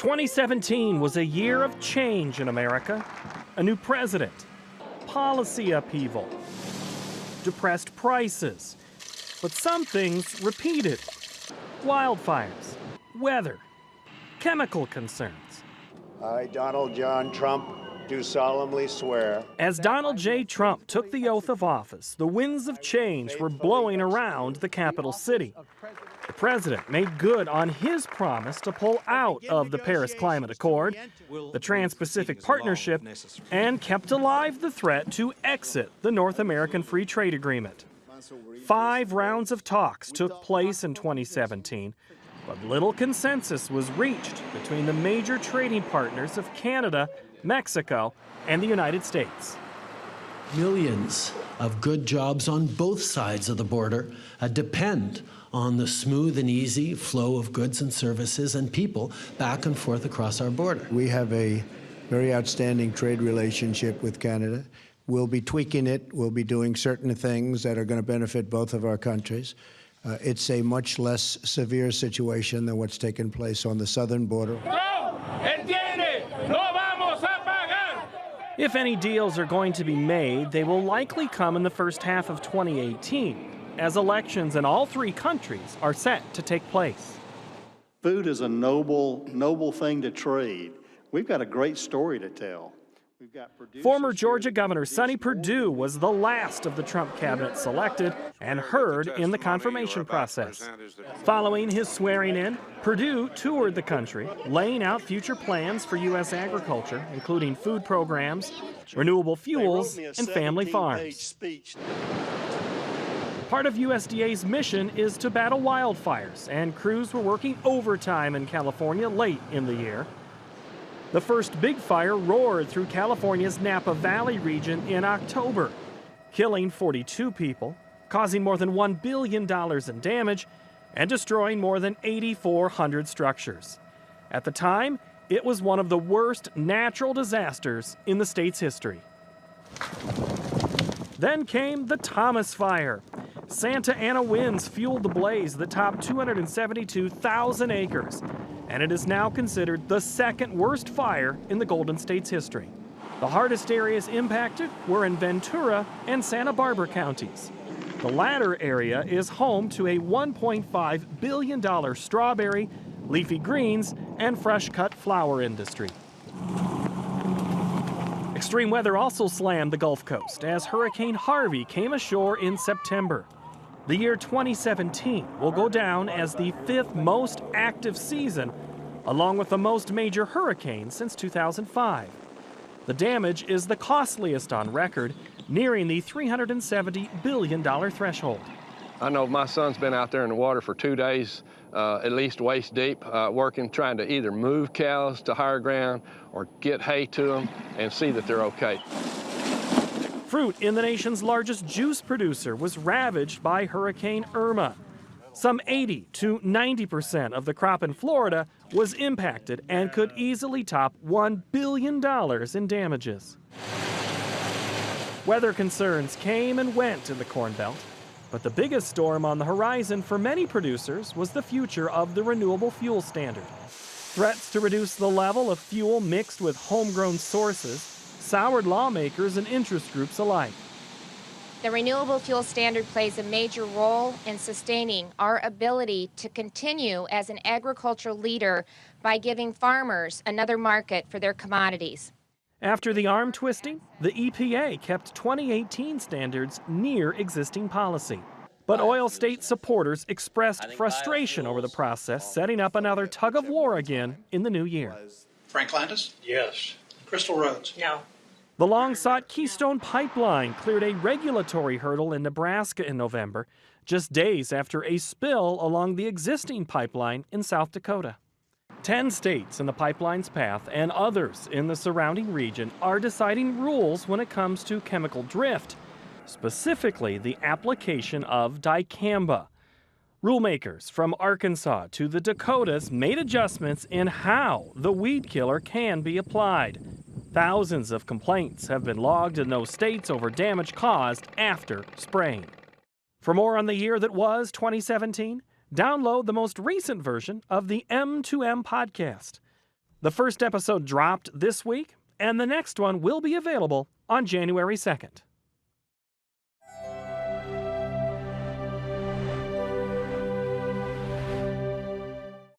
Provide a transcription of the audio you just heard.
2017 was a year of change in America. A new president, policy upheaval, depressed prices. But some things repeated. Wildfires, weather, chemical concerns. I, Donald John Trump, do solemnly swear. As Donald J. Trump took the oath of office, the winds of change were blowing around the capital city. The president made good on his promise to pull out of the Paris Climate Accord, the Trans-Pacific Partnership, and kept alive the threat to exit the North American Free Trade Agreement. 5 rounds of talks took place in 2017, but little consensus was reached between the major trading partners of Canada, Mexico, and the United States. Millions of good jobs on both sides of the border depend on the smooth and easy flow of goods and services and people back and forth across our border. We have a very outstanding trade relationship with Canada. We'll be tweaking it. We'll be doing certain things that are going to benefit both of our countries. It's a much less severe situation than what's taken place on the southern border. If any deals are going to be made, they will likely come in the first half of 2018, as elections in all 3 countries are set to take place. Food is a noble thing to trade. We've got a great story to tell. Former Georgia Governor Sonny Perdue was the last of the Trump cabinet selected and heard in the confirmation process. Following his swearing in, Perdue toured the country, laying out future plans for U.S. agriculture, including food programs, renewable fuels, and family farms. Part of USDA's mission is to battle wildfires, and crews were working overtime in California late in the year. The first big fire roared through California's Napa Valley region in October, killing 42 people, causing more than $1 billion in damage, and destroying more than 8,400 structures. At the time, it was one of the worst natural disasters in the state's history. Then came the Thomas Fire. Santa Ana winds fueled the blaze that topped 272,000 acres, and it is now considered the 2nd worst fire in the Golden State's history. The hardest areas impacted were in Ventura and Santa Barbara counties. The latter area is home to a $1.5 billion strawberry, leafy greens, and fresh-cut flower industry. Extreme weather also slammed the Gulf Coast as Hurricane Harvey came ashore in September. The year 2017 will go down as the 5th most active season, along with the most major hurricanes since 2005. The damage is the costliest on record, nearing the $370 billion threshold. I know my son's been out there in the water for 2 days, at least waist deep, working, trying to either move cows to higher ground or get hay to them and see that they're okay. Fruit in the nation's largest juice producer was ravaged by Hurricane Irma. Some 80 to 90% of the crop in Florida was impacted and could easily top $1 billion in damages. Weather concerns came and went in the Corn Belt, but the biggest storm on the horizon for many producers was the future of the renewable fuel standard. Threats to reduce the level of fuel mixed with homegrown sources soured lawmakers and interest groups alike. The Renewable Fuel Standard plays a major role in sustaining our ability to continue as an agricultural leader by giving farmers another market for their commodities. After the arm twisting, the EPA kept 2018 standards near existing policy. But oil state supporters expressed frustration over the process, setting up another tug of war again in the new year. Frank Landis? Yes. Crystal Rhodes? No. The long-sought Keystone Pipeline cleared a regulatory hurdle in Nebraska in November, just days after a spill along the existing pipeline in South Dakota. 10 states in the pipeline's path and others in the surrounding region are deciding rules when it comes to chemical drift, specifically the application of dicamba. Rulemakers from Arkansas to the Dakotas made adjustments in how the weed killer can be applied. Thousands of complaints have been logged in those states over damage caused after spraying. For more on the year that was 2017, download the most recent version of the M2M podcast. The first episode dropped this week, and the next one will be available on January 2nd.